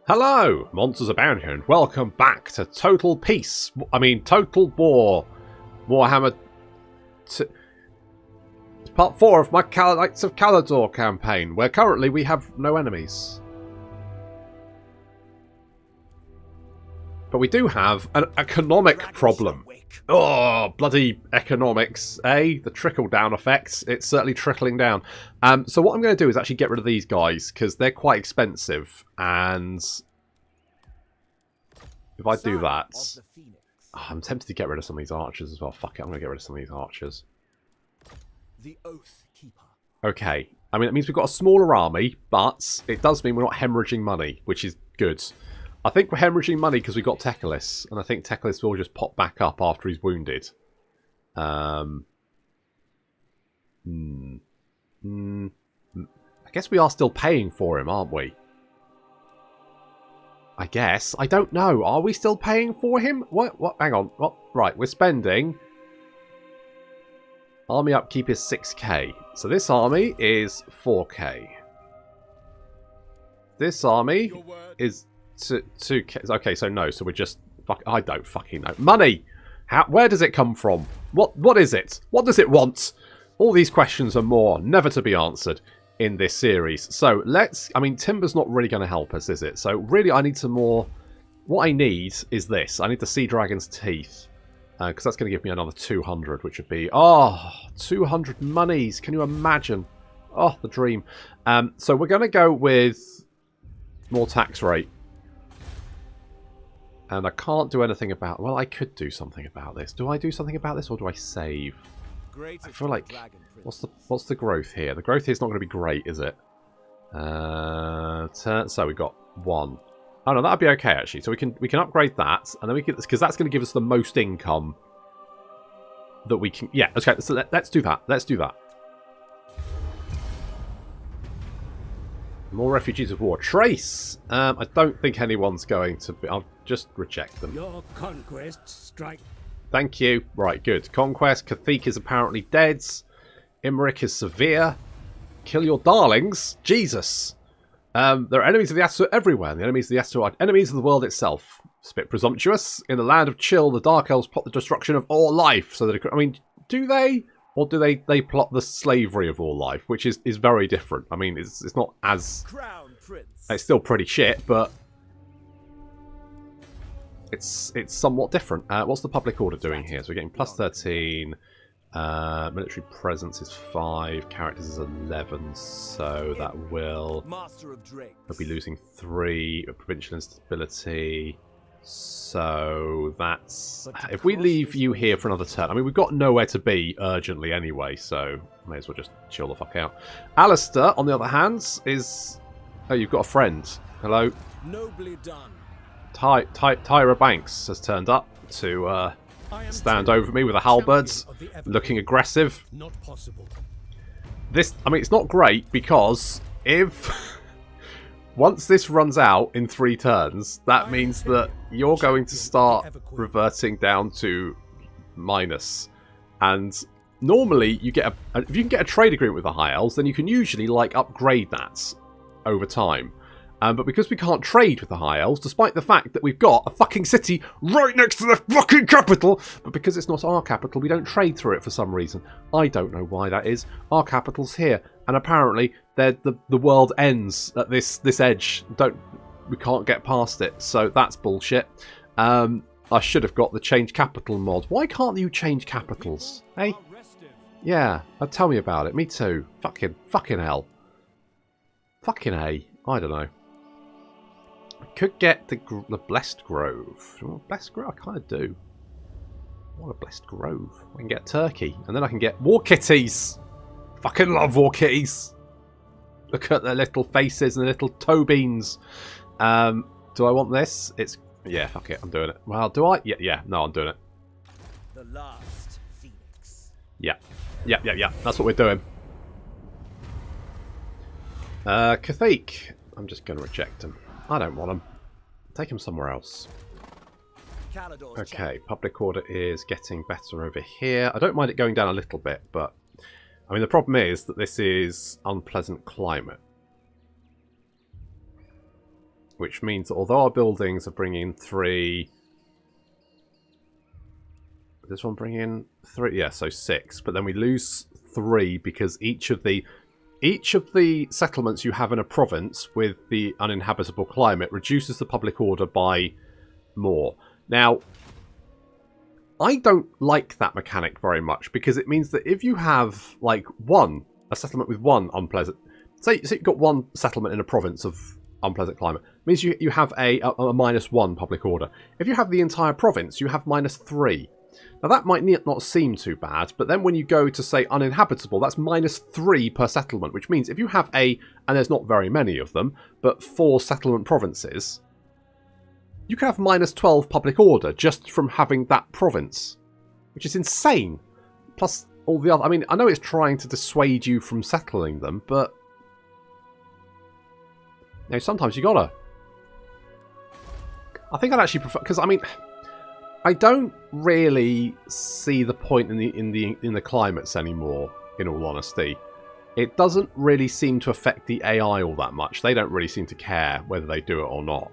Hello, monsters abound here, and welcome back to Total Peace. Total War. Warhammer. It's part 4 of my Knights of Caledor campaign, where currently we have no enemies. But we do have an economic problem. Oh, bloody economics, eh? The trickle-down effects. It's certainly trickling down. So what I'm going to do is actually get rid of these guys, because they're quite expensive. And if I do that... Oh, I'm tempted to get rid of some of these archers as well. Fuck it, I'm going to get rid of some of these archers. The Oath Keeper. Okay. I mean, it means we've got a smaller army, but it does mean we're not hemorrhaging money, which is good. I think we're hemorrhaging money because we got Teclis, and I think Teclis will just pop back up after he's wounded. I guess we are still paying for him, aren't we? I guess. I don't know. Are we still paying for him? What? Hang on. What? Right, we're spending... Army upkeep is 6k. So this army is 4k. This army is... 2k. Okay, so no. So we're just... I don't fucking know. Money! Where does it come from? What is it? What does it want? All these questions and more, never to be answered in this series. So let's... I mean, timber's not really going to help us, is it? So really, I need some more... What I need is this. I need the Sea Dragon's Teeth. Because that's going to give me another 200, which would be... Oh, 200 monies. Can you imagine? Oh, the dream. So we're going to go with more tax rate. And I can't do anything about... Well, I could do something about this. Do I do something about this, or do I save? I feel like... What's the growth here? The growth here is not going to be great, is it? So we got 1. Oh no, that'd be okay actually. So we can upgrade that, and then we can, because that's going to give us the most income that we can. Yeah, okay. So let's do that. Let's do that. More refugees of war. Trace. I don't think anyone's going to be. I'll just reject them. Your conquest strike. Thank you. Right, good. Conquest. Cathik is apparently dead. Imrik is severe. Kill your darlings. Jesus. There are enemies of the Asuryan everywhere. The enemies of the Asuryan are enemies of the world itself. It's a bit presumptuous. In the land of chill, the Dark Elves plot the destruction of all life. So that I mean, do they? Or do they plot the slavery of all life, which is very different. I mean, it's not as... Crown Prince. It's still pretty shit, but it's somewhat different. What's the public order doing here? So we're getting plus 13. Military presence is 5. Characters is 11. So that will... We'll be losing 3. Provincial instability. So that's... If we leave you here for another turn... I mean, we've got nowhere to be urgently anyway, so may as well just chill the fuck out. Alistair, on the other hand, is... Oh, you've got a friend. Hello. Nobly done. Tyra Banks has turned up to stand over me with a halberd, looking aggressive. Not possible. This... I mean, it's not great, because if... Once this runs out in 3 turns, that means that you're going to start reverting down to minus. And normally, you get if you can get a trade agreement with the High Elves, then you can usually like upgrade that over time. But because we can't trade with the High Elves, despite the fact that we've got a fucking city right next to the fucking capital, but because it's not our capital, we don't trade through it for some reason. I don't know why that is. Our capital's here, and apparently the world ends at this edge. We can't get past it, so that's bullshit. I should have got the change capital mod. Why can't you change capitals? Hey? Yeah, tell me about it. Me too. Fucking hell. Fucking A. I don't know. Could get the Blessed Grove. Do you want a Blessed Grove? I kind of do. I want a Blessed Grove. I can get Turkey. And then I can get War Kitties. Fucking love War Kitties. Look at their little faces and their little toe beans. Do I want this? It's... Yeah, fuck it. I'm doing it. Well, do I? Yeah. No, I'm doing it. The last Phoenix. Yeah. That's what we're doing. Cathik. I'm just going to reject him. I don't want him. Take him somewhere else. Okay, public order is getting better over here. I don't mind it going down a little bit, but... I mean, the problem is that this is unpleasant climate. which means that although our buildings are bringing 3... This one bring in 3? Yeah, so 6. But then we lose 3 because each of the settlements you have in a province with the uninhabitable climate reduces the public order by more. Now, I don't like that mechanic very much because it means that if you have like a settlement with one unpleasant... Say you've got one settlement in a province of unpleasant climate. It means you have a -1 public order. If you have the entire province, you have -3. Now that might not seem too bad, but then when you go to say uninhabitable, that's -3 per settlement, which means if you have and there's not very many of them, but 4 settlement provinces, you can have -12 public order just from having that province, which is insane. Plus all the other, I mean, I know it's trying to dissuade you from settling them, but you know, sometimes you gotta. I think I'd actually prefer, because I mean, I don't really see the point in the climates anymore. In all honesty, it doesn't really seem to affect the AI all that much. They don't really seem to care whether they do it or not.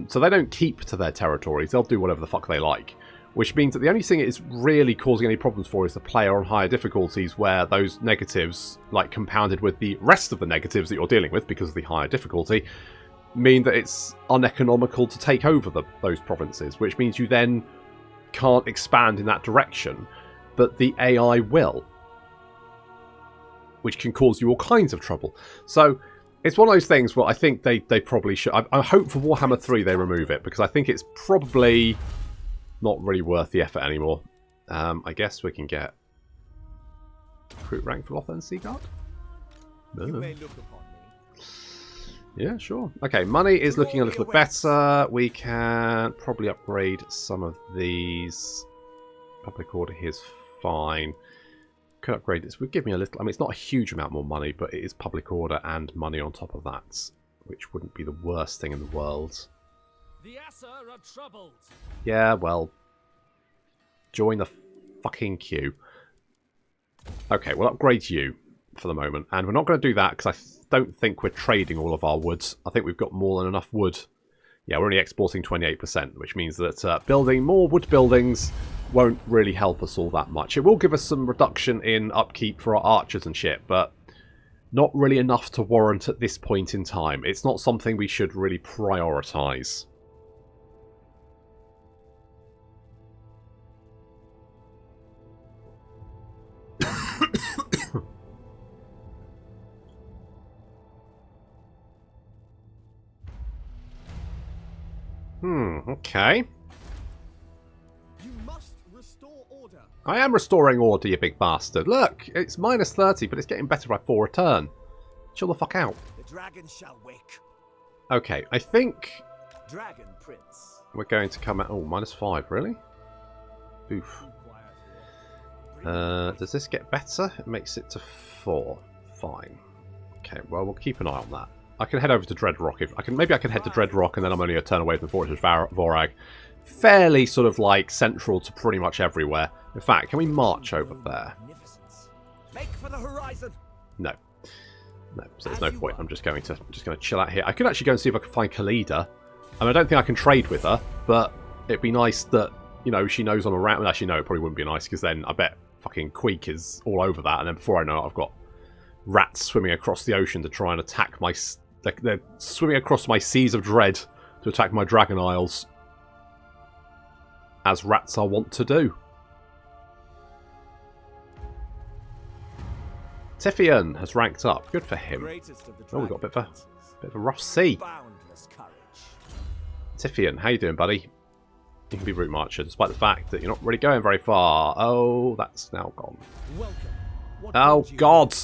So they don't keep to their territories. They'll do whatever the fuck they like. Which means that the only thing it is really causing any problems for is the player on higher difficulties, where those negatives, like compounded with the rest of the negatives that you're dealing with because of the higher difficulty, mean that it's uneconomical to take over those provinces, which means you then can't expand in that direction, but the AI will, which can cause you all kinds of trouble. So it's one of those things where I think they probably should... I hope for Warhammer 3 they remove it, because I think it's probably not really worth the effort anymore. I guess we can get recruit rank for Lothar and Seaguard. You may look upon me. Yeah, sure. Okay, money is looking a little bit better. We can probably upgrade some of these. Public order here's fine. Could upgrade this. Would give me a little... I mean, it's not a huge amount more money, but it is public order and money on top of that, which wouldn't be the worst thing in the world. The Asur are troubled. Yeah, well, join the fucking queue. Okay, we'll upgrade you for the moment, and we're not going to do that because I don't think we're trading all of our woods. I think we've got more than enough wood. Yeah, we're only exporting 28%, which means that building more wood buildings won't really help us all that much. It will give us some reduction in upkeep for our archers and shit, but not really enough to warrant at this point in time. It's not something we should really prioritise. Okay. You must restore order. I am restoring order, you big bastard. Look, it's -30, but it's getting better by 4 a turn. Chill the fuck out. The dragon shall wake. Okay, I think Dragon Prince. we're going to come out... Oh, -5, really? Oof. Does this get better? It makes it to 4. Fine. Okay, well, we'll keep an eye on that. I can head over to Dreadrock. Maybe I can head to Dreadrock, and then I'm only a turn away from Fortress Vorag. Fairly sort of like central to pretty much everywhere. In fact, can we march over there? Make for the horizon. No. No, so there's no point. I'm just going to chill out here. I could actually go and see if I can find Caledor. I mean, I don't think I can trade with her, but it'd be nice that, you know, she knows I'm around. Well, actually, no, it probably wouldn't be nice, because then I bet fucking Queek is all over that, and then before I know it, I've got rats swimming across the ocean to try and attack my... They're swimming across my seas of dread to attack my dragon isles, as rats are wont to do. Tiffian has ranked up. Good for him. Oh, we've got a bit of a rough sea. Tiffian, how you doing, buddy? You can be route marcher, despite the fact that you're not really going very far. Oh, that's now gone. Oh, God!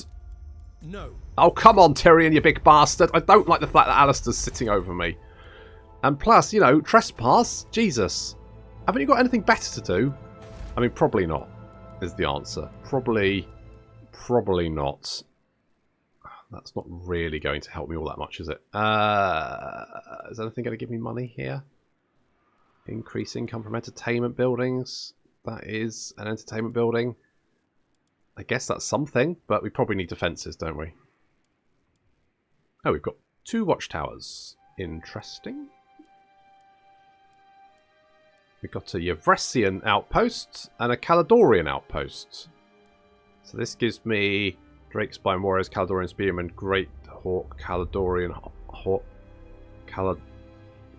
No. Oh, come on, Tyrion, you big bastard. I don't like the fact that Alistair's sitting over me. And plus, you know, trespass. Jesus. Haven't you got anything better to do? I mean, probably not, is the answer. Probably not. That's not really going to help me all that much, is it? Is anything going to give me money here? Increase income from entertainment buildings. That is an entertainment building. I guess that's something, but we probably need defences, don't we? Oh, we've got 2 watchtowers interesting. We've got a Yavresian outpost and a Caledorian outpost. So this gives me Drake Spine Warriors, Caledorian Spearmen, Great Hawk, Caledorian Hawk,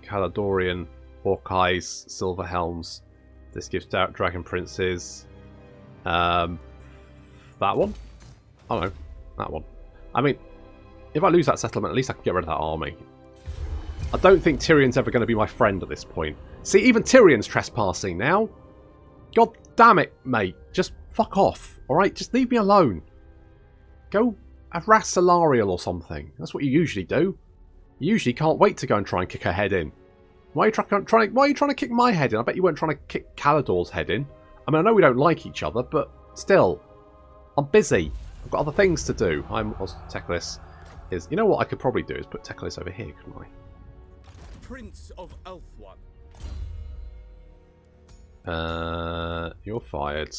Caledorian Hawkeyes, Silver Helms. This gives out Dragon Princes. That one? I don't know. That one. I mean, if I lose that settlement, at least I can get rid of that army. I don't think Tyrion's ever going to be my friend at this point. See, even Tyrion's trespassing now. God damn it, mate. Just fuck off. Alright, just leave me alone. Go harass Solarial or something. That's what you usually do. You usually can't wait to go and try and kick her head in. Why are you trying to kick my head in? I bet you weren't trying to kick Caledor's head in. I mean, I know we don't like each other, but still. I'm busy. I've got other things to do. Teclis is... You know what I could probably do is put Teclis over here, couldn't I? Prince of Ulthuan. You're fired.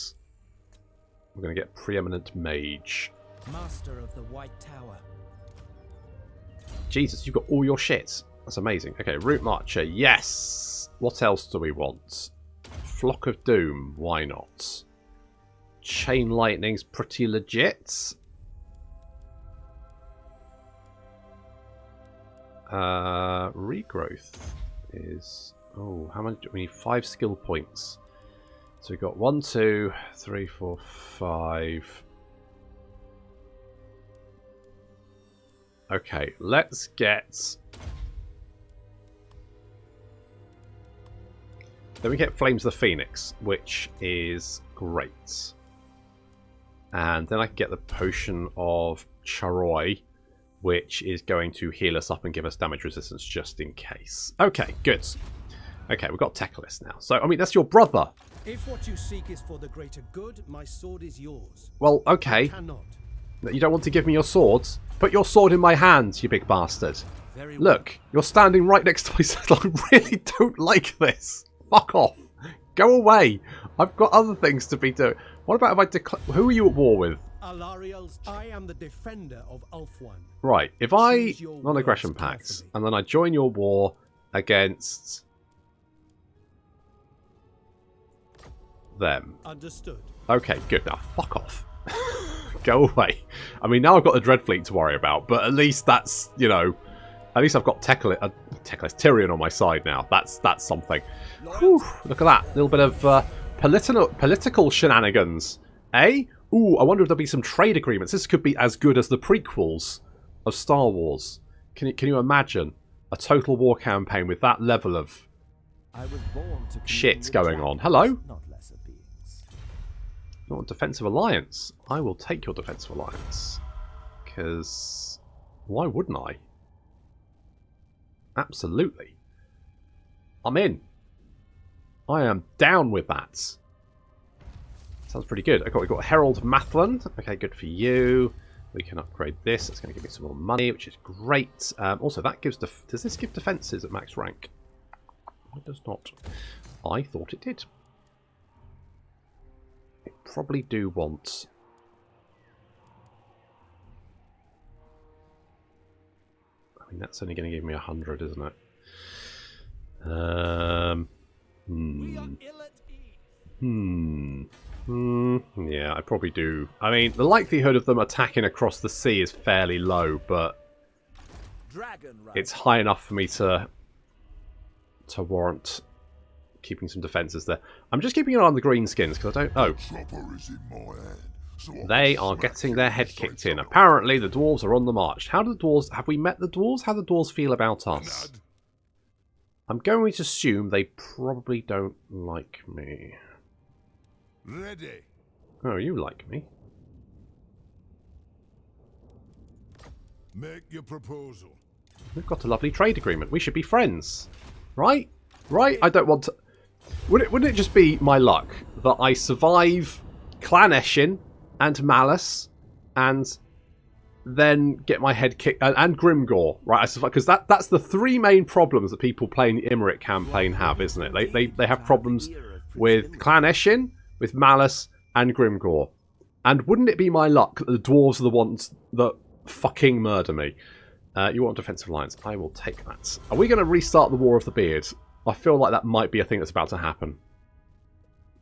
We're going to get Preeminent Mage. Master of the White Tower. Jesus, you've got all your shit. That's amazing. Okay, Root Marcher, yes! What else do we want? Flock of Doom, why not? Chain Lightning's pretty legit. Regrowth is... Oh, how many? We need 5 skill points. So we've got 1, 2, 3, 4, 5. Okay, let's get... Then we get Flames of the Phoenix, which is great. And then I can get the Potion of Charoi, which is going to heal us up and give us damage resistance just in case. Okay, good. Okay, we've got Teclis now. So, I mean, that's your brother. If what you seek is for the greater good, my sword is yours. Well, okay. I cannot. You don't want to give me your swords? Put your sword in my hand, you big bastard. Very well. Look, you're standing right next to my sword. I really don't like this. Fuck off. Go away. I've got other things to be doing. What about if I declare... Who are you at war with? Alariel's. I am the defender of Ulthuan. Right, if I... Choose your Non-aggression words pact, carefully. and then I join your war against... them. Understood. Okay, good. Now, fuck off. Go away. I mean, now I've got the Dreadfleet to worry about, but at least that's, you know... At least I've got Tyrion on my side now. That's something. Whew, look at that. A little bit of political shenanigans. Eh? Ooh, I wonder if there'll be some trade agreements. This could be as good as the prequels of Star Wars. Can you imagine a total war campaign with that level of I was born to shit going on? Hello? You want defensive alliance? I will take your defensive alliance. Because why wouldn't I? Absolutely. I'm in. I am down with that. Sounds pretty good. We've got Herald Mathland. Okay, good for you. We can upgrade this. It's going to give me some more money, which is great. Also, that gives... Does this give defences at max rank? It does not. I thought it did. I probably do want... I mean, that's only going to give me 100, isn't it? We are ill at ease. Yeah, I probably do. I mean, the likelihood of them attacking across the sea is fairly low, but it's high enough for me to warrant keeping some defences there. I'm just keeping an eye on the greenskins because I don't... Oh. They are getting their head kicked in. Apparently, the dwarves are on the march. How do the dwarves... Have we met the dwarves? How do the dwarves feel about us? I'm going to assume they probably don't like me. Ready. Oh, you like me. Make your proposal. We've got a lovely trade agreement. We should be friends. Right? Right? I don't want to... Wouldn't it just be my luck that I survive Clan Eshin and Malice and then get my head kicked... And Grimgore, right? Because that's the 3 main problems that people playing the Imrik campaign have, isn't it? They have problems with Clan Eshin, with Malice, and Grimgore. And wouldn't it be my luck that the dwarves are the ones that fucking murder me? You want defensive alliance. I will take that. Are we going to restart the War of the Beard? I feel like that might be a thing that's about to happen.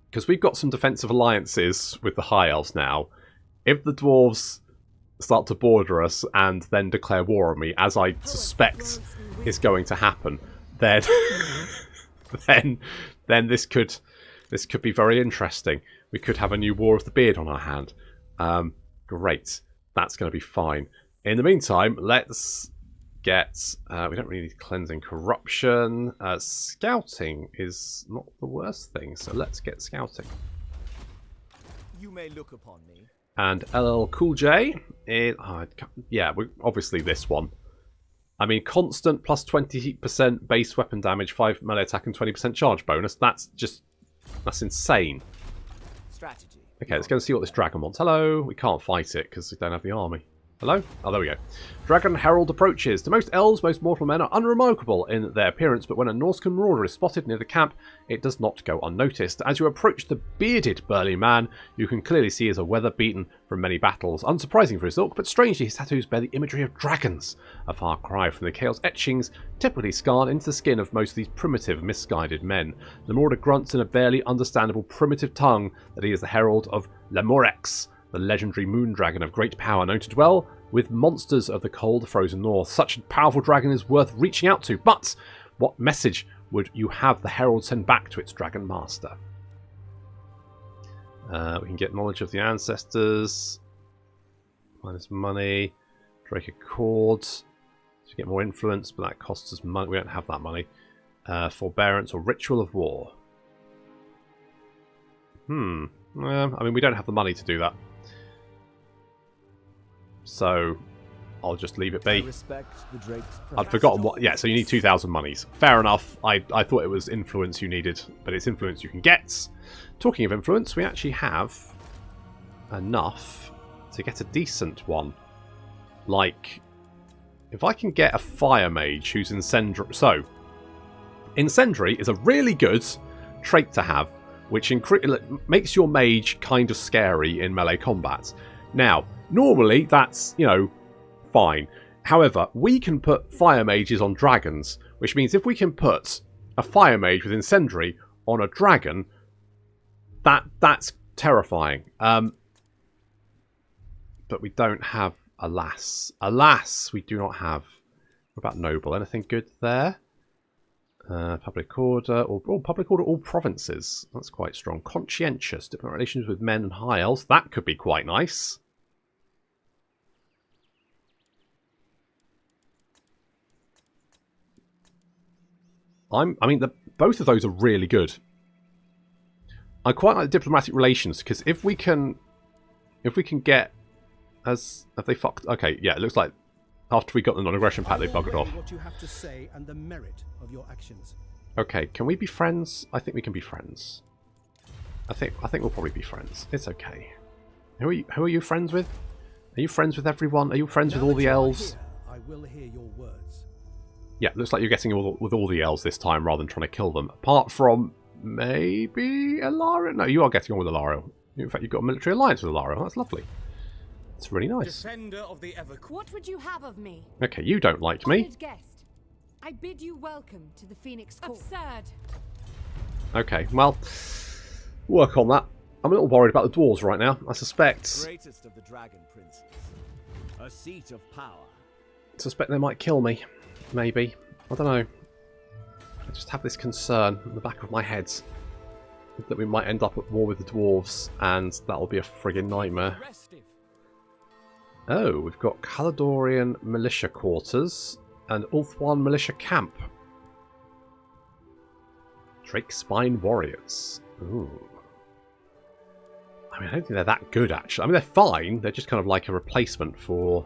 Because we've got some defensive alliances with the High Elves now. If the Dwarves start to border us and then declare war on me, as I suspect is going to happen, then then this could be very interesting. We could have a new War of the Beard on our hand. Great. That's going to be fine. In the meantime, let's get... we don't really need cleansing. Corruption. Scouting is not the worst thing, so let's get scouting. You may look upon me. And LL Cool J is... yeah, obviously this one. I mean, constant plus 20% base weapon damage, 5 melee attack and 20% charge bonus. That's insane. Strategy. Okay, let's go and see what this dragon wants. Hello. We can't fight it because we don't have the army. Hello? Oh, there we go. Dragon Herald approaches. To most elves, most mortal men are unremarkable in their appearance, but when a Norscan marauder is spotted near the camp, it does not go unnoticed. As you approach the bearded burly man, you can clearly see he is a weather-beaten from many battles. Unsurprising for his ilk, but strangely his tattoos bear the imagery of dragons, a far cry from the chaos etchings typically scarred into the skin of most of these primitive, misguided men. The marauder grunts in a barely understandable primitive tongue that he is the herald of Lemorex, the legendary moon dragon of great power, known to dwell with monsters of the cold, frozen north. Such a powerful dragon is worth reaching out to, but what message would you have the herald send back to its dragon master? We can get knowledge of the ancestors, minus money, Drake Accords to get more influence, but that costs us money. We don't have that money. Forbearance or ritual of war. I mean, we don't have the money to do that. So, I'll just leave it be. I'd forgotten what... Yeah, so you need 2,000 monies. Fair enough. I thought it was influence you needed, but it's influence you can get. Talking of influence, we actually have enough to get a decent one. Like, if I can get a fire mage who's incendiary... So, incendiary is a really good trait to have, which makes your mage kind of scary in melee combat. Now, normally that's, fine. However, we can put fire mages on dragons, which means if we can put a fire mage with incendiary on a dragon, that's terrifying. But we don't have, alas, we do not have. What about noble? Anything good there? Public order, all provinces. That's quite strong. Conscientious, diplomatic relations with men and high elves. That could be quite nice. Both of those are really good. I quite like the diplomatic relations because if we can get have they fucked? Okay, yeah, it looks like after we got the non-aggression pact, they buggered off. What you have to say and the merit of your actions. Okay, can we be friends? I think we can be friends. I think we'll probably be friends. It's okay. Who are you friends with? Are you friends with everyone? Are you friends with all the elves? I will hear your words. Yeah, looks like you're getting with all the elves this time rather than trying to kill them. Apart from maybe Alario. No, you are getting on with Alario. In fact, you've got a military alliance with Alario. That's lovely. It's really nice. Defender of the What would you have of me? Okay, you don't like me. Honored guest, I bid you welcome to the Phoenix Court. Absurd. Okay, well, work on that. I'm a little worried about the dwarves right now. I suspect. Greatest of the dragon princes. A seat of power. Suspect they might kill me. Maybe. I don't know. I just have this concern in the back of my head that we might end up at war with the dwarves, and that'll be a friggin' nightmare. Oh, we've got Caledorian militia quarters and Ulthuan militia camp. Drake Spine warriors. Ooh. I mean, I don't think they're that good, actually. I mean, they're fine. They're just kind of like a replacement for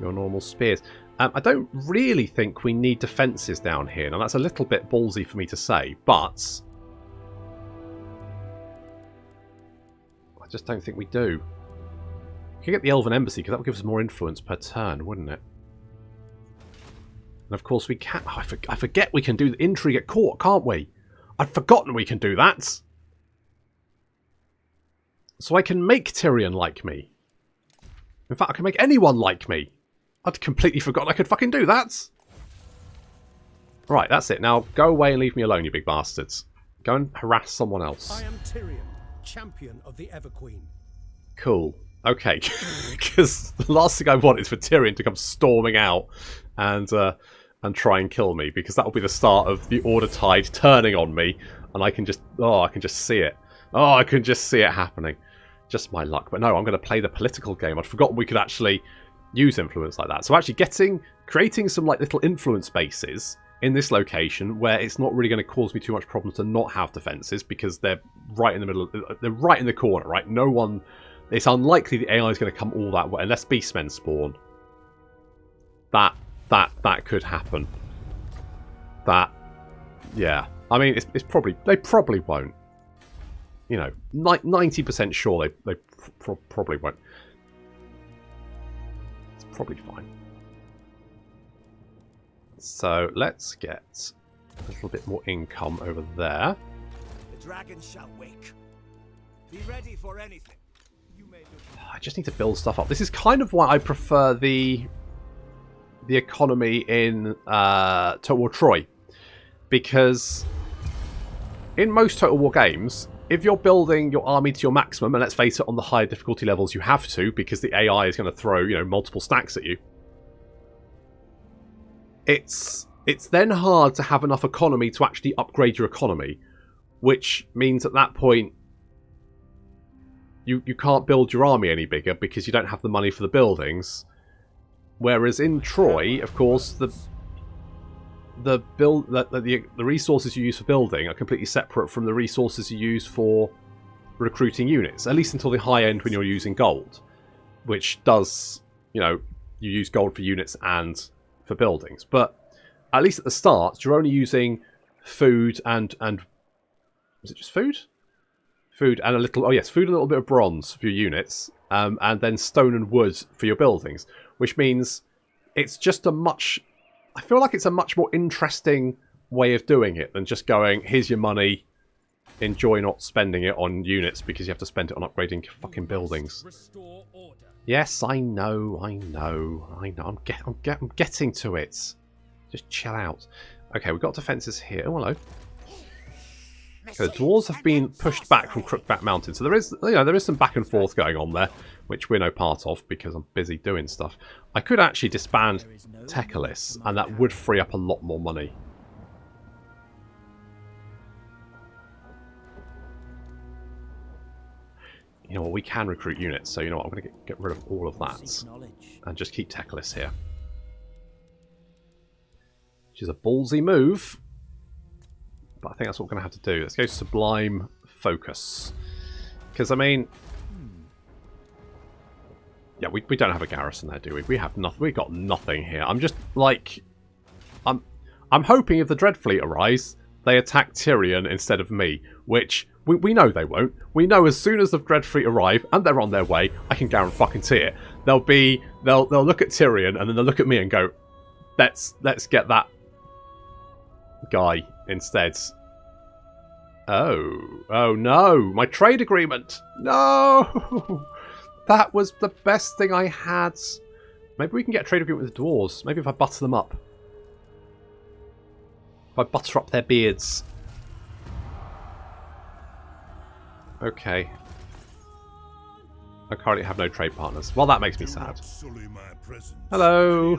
your normal spears. I don't really think we need defences down here. Now, that's a little bit ballsy for me to say, but I just don't think we do. We could get the Elven Embassy, because that would give us more influence per turn, wouldn't it? And of course we can... Oh, I forget we can do the intrigue at court, can't we? I'd forgotten we can do that. So I can make Tyrion like me. In fact, I can make anyone like me. I'd completely forgotten I could fucking do that. Right, that's it. Now go away and leave me alone, you big bastards. Go and harass someone else. I am Tyrion, champion of the Everqueen. Cool. Okay, because the last thing I want is for Tyrion to come storming out and try and kill me, because that will be the start of the Order tide turning on me, and I can just see it. Oh, I can just see it happening. Just my luck. But no, I'm going to play the political game. I'd forgotten we could actually use influence like that. So actually creating some like little influence bases in this location where it's not really going to cause me too much problem to not have defenses, because they're right in the middle. They're right in the corner, right? No one. It's unlikely the AI is going to come all that way unless beastmen spawn. That could happen. Yeah. I mean, it's probably they probably won't. You know, 90% sure they probably won't. It's probably fine. So let's get a little bit more income over there. The dragon shall wake. Be ready for anything. I just need to build stuff up. This is kind of why I prefer the economy in Total War Troy, because in most Total War games, if you're building your army to your maximum, and let's face it, on the higher difficulty levels you have to, because the AI is going to throw, you know, multiple stacks at you. It's then hard to have enough economy to actually upgrade your economy, which means at that point you can't build your army any bigger because you don't have the money for the buildings. Whereas in Troy, of course, the resources you use for building are completely separate from the resources you use for recruiting units, at least until the high end when you're using gold, which does, you know, you use gold for units and for buildings. But at least at the start, you're only using food and was it just food? Food and a little, oh yes, food and a little bit of bronze for your units, and then stone and wood for your buildings, which means it's just I feel like it's a much more interesting way of doing it than just going, here's your money, enjoy not spending it on units because you have to spend it on upgrading fucking buildings. Yes, I know. I'm getting to it. Just chill out. Okay, we've got defences here. Oh, hello. Okay, the dwarves have been pushed back from Crookback Mountain, so there is some back and forth going on there, which we're no part of because I'm busy doing stuff. I could actually disband Techalis, and that would free up a lot more money. You know what, we can recruit units, so you know what, I'm going to get rid of all of that and just keep Techalis here. Which is a ballsy move, but I think that's what we're going to have to do. Let's go Sublime Focus. Because, I mean, yeah, we don't have a garrison there, do we? We have nothing. We got nothing here. I'm just, like, I'm hoping if the Dreadfleet arrives, they attack Tyrion instead of me, which we know they won't. We know as soon as the Dreadfleet arrive and they're on their way, I can guarantee it. They'll look at Tyrion and then they'll look at me and go, let's get that guy instead. Oh no, my trade agreement. No, that was the best thing I had. Maybe we can get a trade agreement with the dwarves. Maybe if I butter them up. If I butter up their beards. Okay. I currently have no trade partners. Well, that makes me sad. Hello.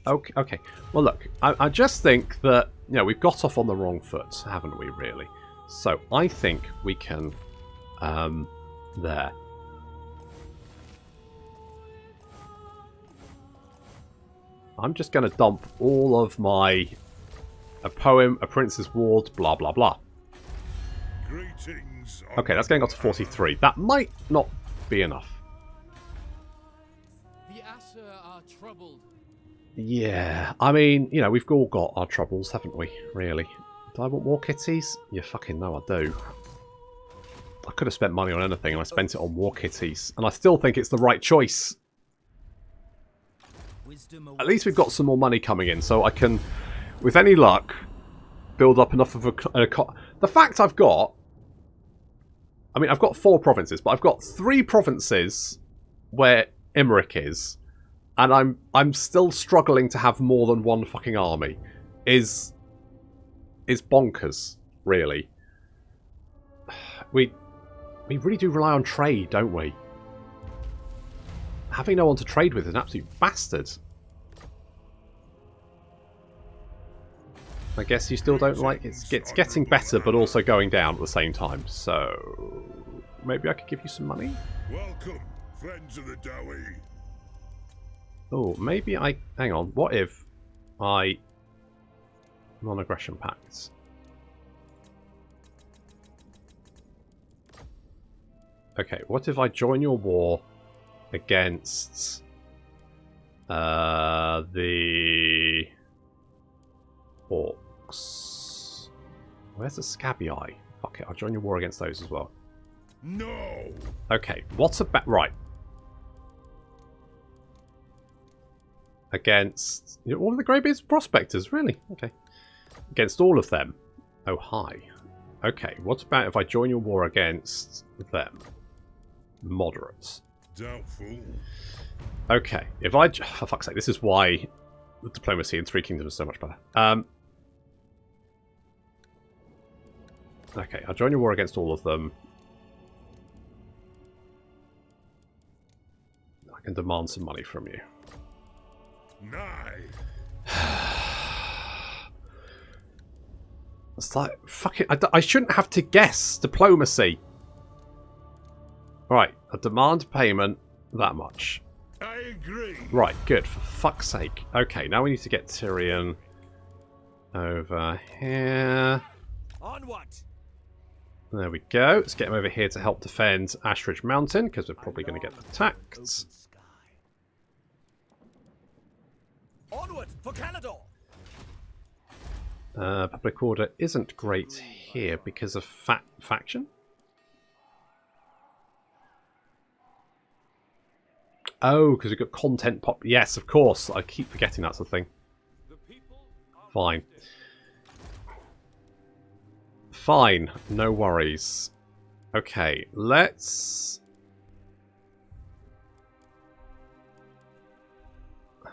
Okay. Well, look, I just think that, you know, we've got off on the wrong foot, haven't we, really? So I think we can, there. I'm just going to dump all of my, a poem, a prince's ward, blah, blah, blah. Okay, that's going up to 43. That might not be enough. The Asur are troubled. Yeah, I mean, you know, we've all got our troubles, haven't we? Really. Do I want more kitties? You fucking know I do. I could have spent money on anything, and I spent it on war kitties. And I still think it's the right choice. At least we've got some more money coming in, so I can, with any luck, build up enough of a... The fact I've got... I mean, I've got 4 provinces, but I've got 3 provinces where Imrik is, And I'm still struggling to have more than one fucking army. Is bonkers, really. We really do rely on trade, don't we? Having no one to trade with is an absolute bastard. I guess you still don't like it. It's getting better, but also going down at the same time. So maybe I could give you some money. Welcome, friends of the Dowie. Oh, maybe I... Hang on. What if I... Non-aggression pacts. Okay, what if I join your war against the orcs? Where's the Scabby Eye? Fuck it, I'll join your war against those as well. No. Okay, what's about... Right. Against... All of the Greybeards Prospectors, really? Okay. Against all of them. Oh, hi. Okay, what about if I join your war against them? Moderates. Doubtful. Okay, if I... For fuck's sake, this is why the diplomacy in Three Kingdoms is so much better. Okay, I'll join your war against all of them. I can demand some money from you. Nigh. It's like, fuck it, I shouldn't have to guess diplomacy. Right, I demand payment that much. I agree. Right, good, for fuck's sake. Okay, now we need to get Tyrion over here. Onward. There we go. Let's get him over here to help defend Ashridge Mountain, because we're probably going to get attacked. Open sky. Onward for Caledor. Public order isn't great here because of faction. Oh, because we've got content pop. Yes, of course. I keep forgetting that's the thing. Fine. Fine. No worries. Okay, let's...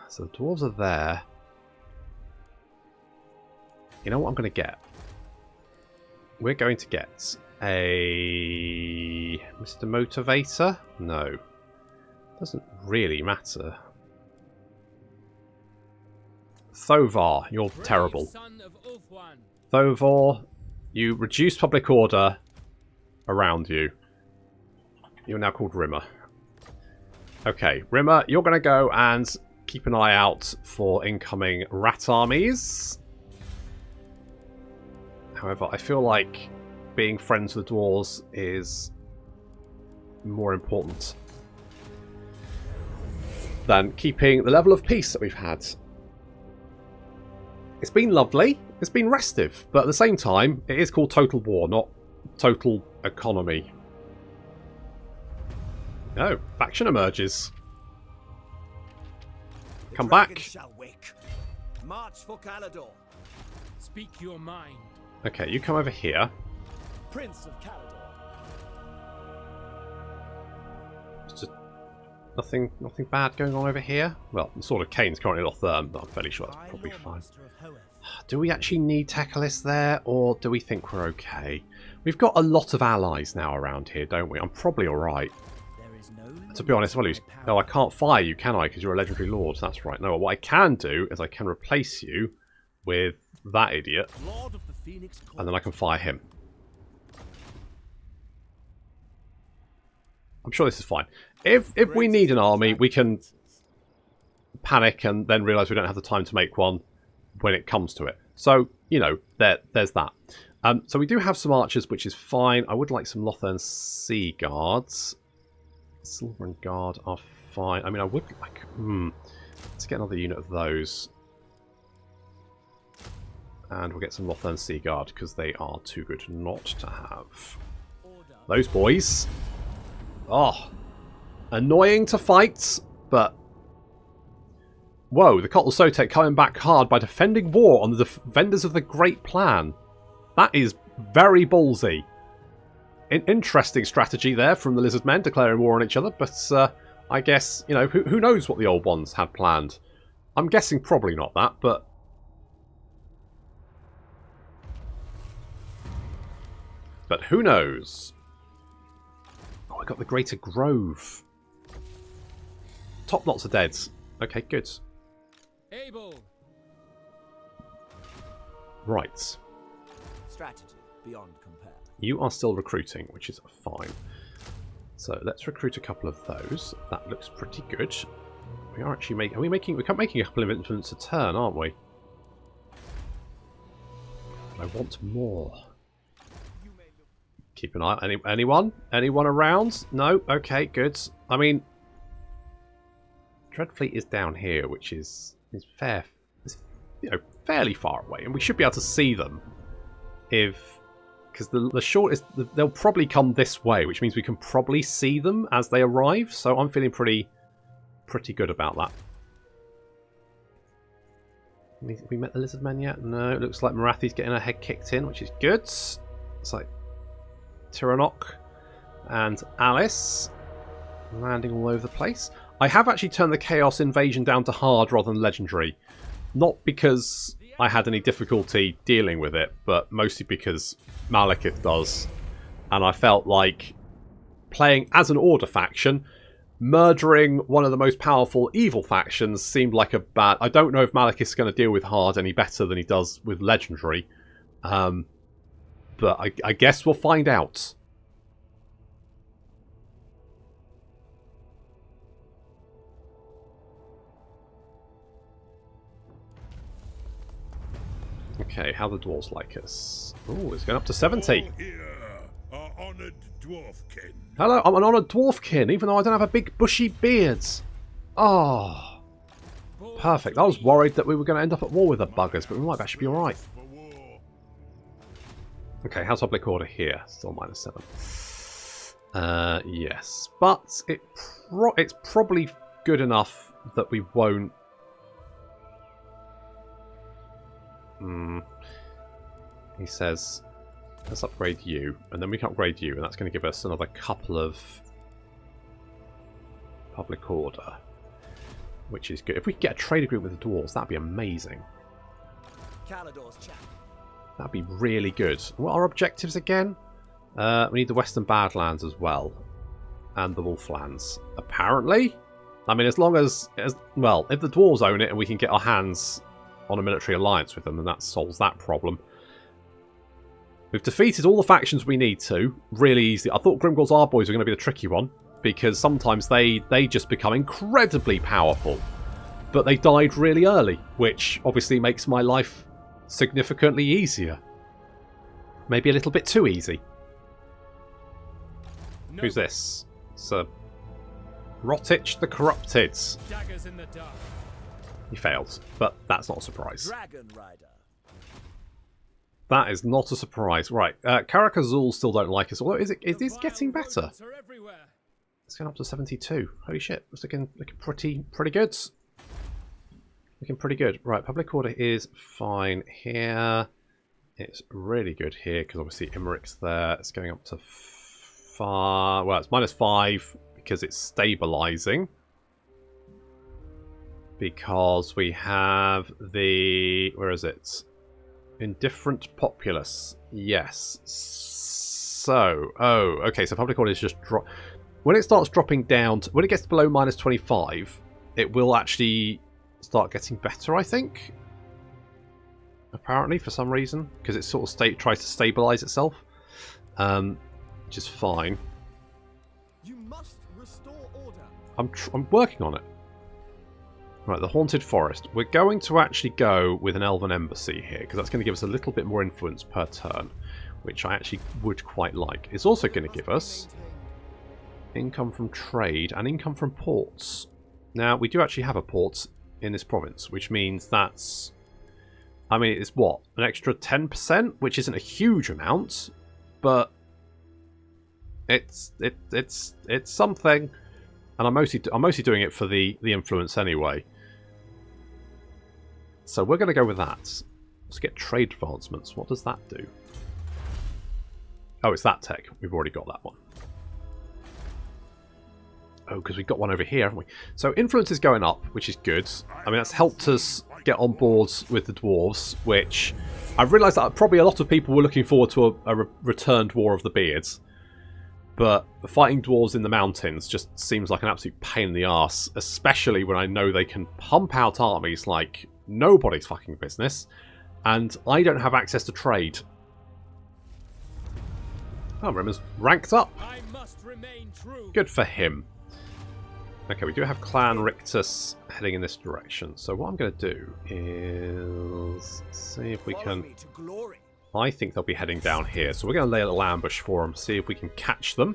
So the dwarves are there. You know what I'm going to get? We're going to get a... Mr. Motivator? No. Doesn't really matter. Thovar, you're terrible. Thovar, you reduce public order around you. You're now called Rimmer. Okay, Rimmer, you're going to go and keep an eye out for incoming rat armies. However, I feel like being friends with the dwarves is more important than keeping the level of peace that we've had. It's been lovely, it's been restive, but at the same time, it is called Total War, not Total Economy. No, faction emerges. Come back. Shall wake. March for Caledor. Speak your mind. Okay, you come over here. Prince of Caledor. It's just nothing bad going on over here. Well, the Sword of Cain's currently Lotherm, but I'm fairly sure that's probably fine. Do we actually need Tekalis there, or do we think we're okay? We've got a lot of allies now around here, don't we? I'm probably alright. To be honest, no, I can't fire you, can I? Because you're a legendary lord. That's right. No, what I can do is I can replace you with that idiot, and then I can fire him. I'm sure this is fine. If we need an army, we can panic and then realise we don't have the time to make one when it comes to it. So, you know, there's that. So we do have some archers, which is fine. I would like some Lothern Sea Guards. Silver and Guard are fine. I mean, I would like... Let's get another unit of those. And we'll get some Lothern Sea Guard, because they are too good not to have. Those boys. Oh. Annoying to fight, but... Whoa, the Kotl Sotek coming back hard by defending war on the defenders of the Great Plan. That is very ballsy. An interesting strategy there from the Lizard Men, declaring war on each other, but I guess, you know, who knows what the old ones had planned. I'm guessing probably not that, but... But who knows? Oh, I got the Greater Grove. Top knots are dead. Okay, good. Able. Right. Strategy beyond compare. You are still recruiting, which is fine. So let's recruit a couple of those. That looks pretty good. We are actually making... We're making a couple of influence a turn, aren't we? But I want more. Keep an eye... Anyone? Anyone around? No? Okay, good. I mean... Dreadfleet is down here, which is you know, fairly far away. And we should be able to see them if... Because the shortest... They'll probably come this way, which means we can probably see them as they arrive. So I'm feeling pretty good about that. Have we met the lizard men yet? No, it looks like Marathi's getting her head kicked in, which is good. It's like Tyrannok and Alice landing all over the place. I have actually turned the Chaos Invasion down to hard rather than legendary. Not because I had any difficulty dealing with it, but mostly because Malekith does. And I felt like playing as an Order faction, murdering one of the most powerful evil factions seemed like a bad... I don't know if Malekith's going to deal with hard any better than he does with legendary. But I guess we'll find out. Okay, how the dwarves like us. Oh, it's going up to 70. All here are honoured dwarfkin. Hello, I'm an honoured dwarfkin, even though I don't have a big bushy beard. Oh, perfect. I was worried that we were going to end up at war with the buggers, but we might actually be alright. For war. Okay, how's public order here? Still -7. Yes, but it's probably good enough that we won't... He says, let's upgrade you, and then we can upgrade you, and that's going to give us another couple of public order, which is good. If we could get a trade agreement with the dwarves, that'd be amazing. Caledor's chap. That'd be really good. What are our objectives again? We need the Western Badlands as well, and the Wolflands. Apparently, I mean, as long as well, if the dwarves own it and we can get our hands on a military alliance with them, then that solves that problem. We've defeated all the factions we need to really easily. I thought Grimgor's Arboys were going to be the tricky one, because sometimes they just become incredibly powerful, but they died really early, which obviously makes my life significantly easier. Maybe a little bit too easy. No. Who's this? Sir Rotich the Corrupted. Daggers in the dark. He failed, but that's not a surprise. Dragon Rider. That is not a surprise. Right, Karakazul still don't like us. Although is this getting better? It's going up to 72. Holy shit, it's looking pretty good. Looking pretty good. Right, public order is fine here. It's really good here because obviously Imrik's there. It's going up to 5. Well, it's -5 because it's stabilizing. Because we have the... Where is it? Indifferent populace. Yes. So... Oh, okay. So public order is just drop... When it starts dropping down... When it gets below -25, it will actually start getting better, I think. Apparently, for some reason. Because it sort of tries to stabilize itself. Which is fine. You must restore order. I'm working on it. Right, the Haunted Forest. We're going to actually go with an Elven Embassy here, because that's going to give us a little bit more influence per turn, which I actually would quite like. It's also going to give us income from trade and income from ports. Now, we do actually have a port in this province, which means that's... I mean, it's what? An extra 10%, which isn't a huge amount, but it's something. And I'm mostly doing it for the influence anyway. So we're going to go with that. Let's get trade advancements. What does that do? Oh, it's that tech. We've already got that one. Oh, because we've got one over here, haven't we? So influence is going up, which is good. I mean, that's helped us get on board with the dwarves, which I've realised that probably a lot of people were looking forward to a returned War of the Beards. But fighting dwarves in the mountains just seems like an absolute pain in the arse, especially when I know they can pump out armies like nobody's fucking business, and I don't have access to trade. Oh, Rimmer's ranked up. I must remain true. Good for him. Okay, we do have Clan Rictus heading in this direction. So what I'm going to do is see if we can... I think they'll be heading down here. So we're going to lay a little ambush for them, see if we can catch them.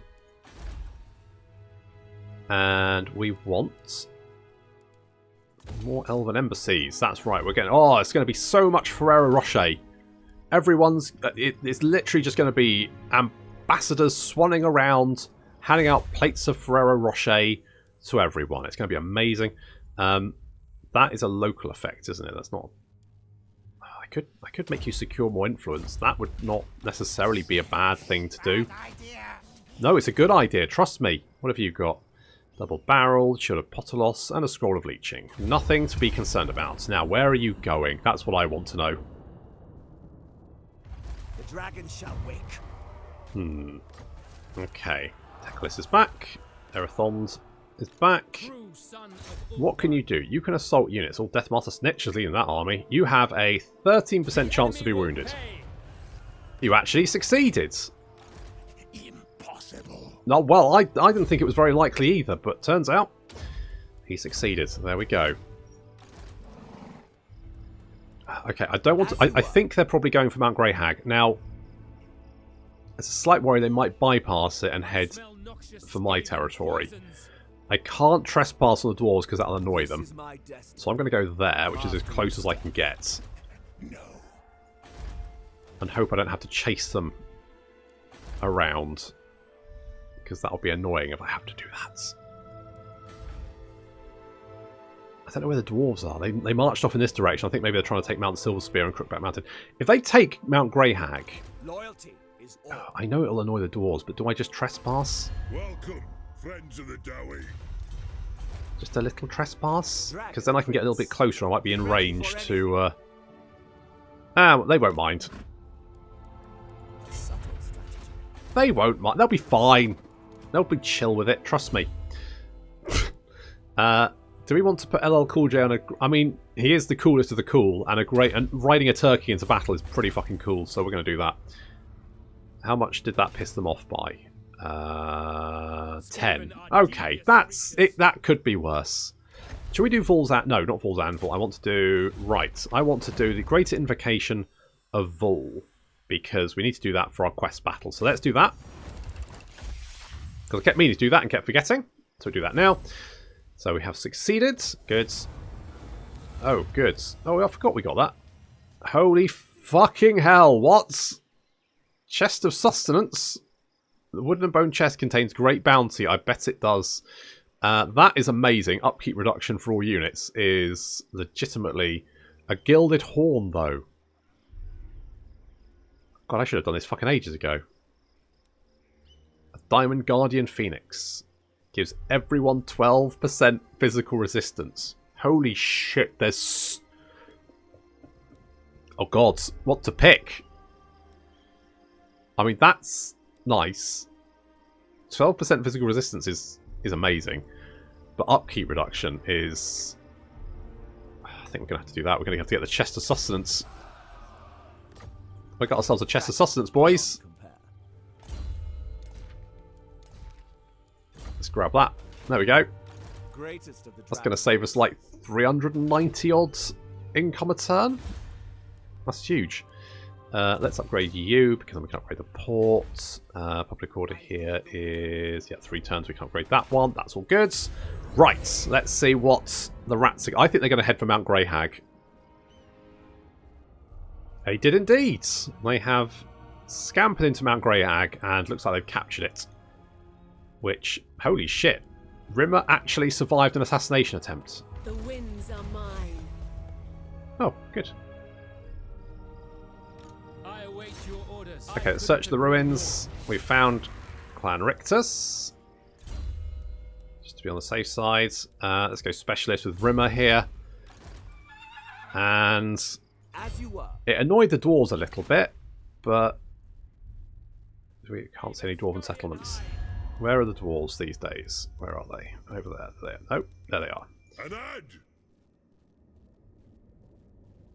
And we want more elven embassies. That's right. We're getting... Oh, it's going to be so much Ferraro Roche. Everyone's... It's literally just going to be ambassadors swanning around, handing out plates of Ferraro Roche to everyone. It's going to be amazing. That is a local effect, isn't it? That's not... I could make you secure more influence. That would not necessarily be a bad thing to do. No, it's a good idea. Trust me. What have you got? Double barrel, shield of Potolos, and a scroll of leeching. Nothing to be concerned about. Now, where are you going? That's what I want to know. The dragon shall wake. Okay. Teclis is back. Erathond is back. What can you do? You can assault units. All Deathmaster Snitch is leading that army. You have a 13% chance to be wounded. You actually succeeded. Impossible. No, well, I didn't think it was very likely either, but turns out he succeeded. There we go. Okay, I don't want to... I think they're probably going for Mount Greyhag. Now, it's a slight worry they might bypass it and head for my territory. I can't trespass on the dwarves because that'll annoy them. So I'm going to go there, which is as close as I can get. And hope I don't have to chase them around, because that'll be annoying if I have to do that. I don't know where the dwarves are. They marched off in this direction. I think maybe they're trying to take Mount Silverspear and Crookback Mountain. If they take Mount Greyhag, I know it'll annoy the dwarves, but do I just trespass? Welcome, friends of the Dowie. Just a little trespass? Because then I can get a little bit closer. I might be in range to... they won't mind. They won't mind. They'll be fine. They'll be chill with it. Trust me. Do we want to put LL Cool J on a... I mean, he is the coolest of the cool, and riding a turkey into battle is pretty fucking cool, so we're going to do that. How much did that piss them off by? 10. Okay, that's it. That could be worse. Should we do Vol's Anvil? No, not Vol's Anvil. I want to do... Right. I want to do the Greater Invocation of Vol, because we need to do that for our quest battle. So let's do that. Because I kept meaning to do that and kept forgetting. So we do that now. So we have succeeded. Good. Oh, good. Oh, I forgot we got that. Holy fucking hell. What? Chest of Sustenance. The wooden and bone chest contains great bounty. I bet it does. That is amazing. Upkeep reduction for all units is legitimately a gilded horn, though. God, I should have done this fucking ages ago. A Diamond Guardian Phoenix. Gives everyone 12% physical resistance. Holy shit, there's... Oh god, what to pick? I mean, that's nice. 12% physical resistance is amazing. But upkeep reduction is... I think we're going to have to do that. We're going to have to get the Chest of Sustenance. We got ourselves a Chest of Sustenance, boys. Let's grab that. There we go. That's going to save us like 390 odd income a turn. That's huge. Let's upgrade you because we can upgrade the port. Public order here is 3 turns. We can upgrade that one. That's all good. Right. Let's see what the rats are. I think they're going to head for Mount Greyhag. They did indeed. They have scampered into Mount Greyhag and looks like they've captured it. Which, holy shit, Rimmer actually survived an assassination attempt. The winds are mine. Oh, good. I await your orders. Okay, let's search the ruins. We found Clan Rictus. Just to be on the safe side. Let's go specialist with Rimmer here. And As you were. it annoyed the dwarves a little bit, but we can't see any dwarven settlements. Where are the dwarves these days? Where are they? Over there. There. Oh, there they are. An ad!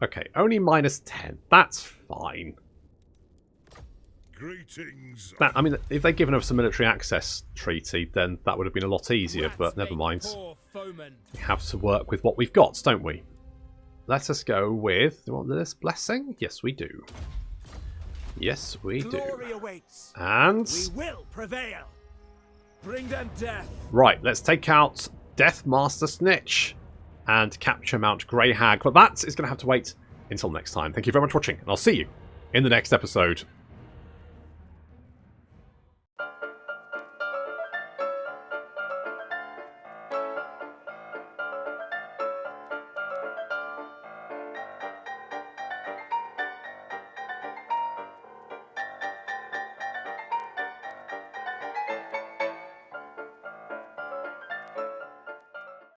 Okay, only -10. That's fine. Greetings. That, I mean, if they'd given us a military access treaty, then that would have been a lot easier, Rats but never make mind. poor foemen. We have to work with what we've got, don't we? Let us go with... Do you want this blessing? Yes, we do. Yes, we do. Glory awaits. And... We will prevail. Bring them death. Right, let's take out Death Master Snitch and capture Mount Grey Hag. But that is going to have to wait until next time. Thank you very much for watching, and I'll see you in the next episode.